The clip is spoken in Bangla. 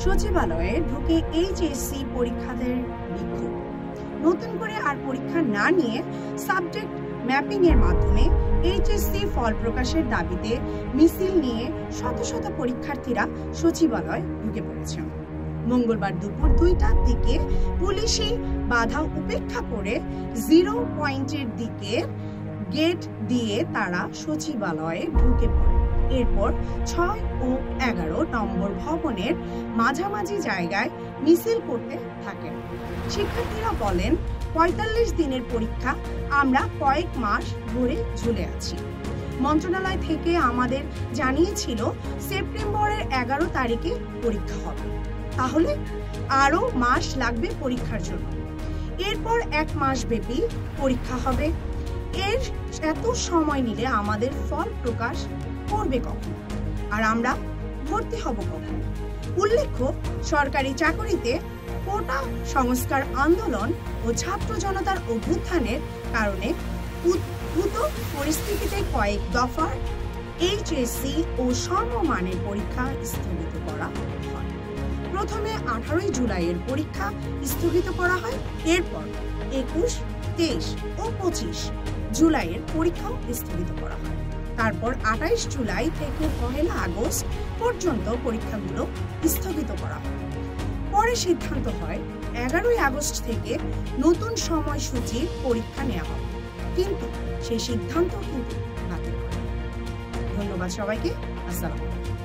সচিবালয়ে ঢুকে এইচএসসি পরীক্ষার্থীদের বিক্ষোভ। নতুন করে আর পরীক্ষা না নিয়ে সাবজেক্ট ম্যাপিং এর মাধ্যমে এইচএসসি ফল প্রকাশের দাবিতে মিছিল নিয়ে শত শত পরীক্ষার্থীরা সচিবালয়ে ঢুকে পড়েছেন। মঙ্গলবার দুপুর 2টার দিকে পুলিশি বাধা উপেক্ষা করে 0 পয়েন্টের দিকে গেট দিয়ে তারা সচিবালয়ে ঢুকে পড়ে। এরপর 6 ও 11 নম্বর ভবনের মাঝামাঝি জায়গায় মিছিল করতে থাকেন। শিক্ষার্থীরা বলেন, 45 দিনের পরীক্ষা, আমরা কয়েক মাস ধরে ঝুলে আছি। মন্ত্রণালয় থেকে আমাদের জানিয়েছিল সেপ্টেম্বরের 11 তারিখে পরীক্ষা হবে, তাহলে আরো মাস লাগবে পরীক্ষার জন্য। এরপর 1 মাস ব্যাপী পরীক্ষা হবে। এর এত সময় নিলে আমাদের ফল প্রকাশ করবে কখন, আর আমরা ভর্তি হব কখন? উল্লেখ্য, সরকারি চাকরিতে কোটা সংস্কার আন্দোলন ও ছাত্র জনতার অভ্যুত্থানের কারণে উদ্ভূত পরিস্থিতিতে কয়েক দফার এইচএসসি ও সমমানের পরীক্ষা স্থগিত করা হয়। প্রথমে 18 জুলাইয়ের পরীক্ষা স্থগিত করা হয়। এরপর 21, 23 ও 25 জুলাইয়ের পরীক্ষাও স্থগিত করা হয়। তারপর 28 জুলাই থেকে 1 আগস্ট পর্যন্ত পরীক্ষাগুলো স্থগিত করা হয়। পরে সিদ্ধান্ত হয় 11 আগস্ট থেকে নতুন সময়সূচির পরীক্ষা নেওয়া হবে, কিন্তু সেই সিদ্ধান্ত কিন্তু বাতিল হয়। ধন্যবাদ সবাইকে। আসসালামু আলাইকুম।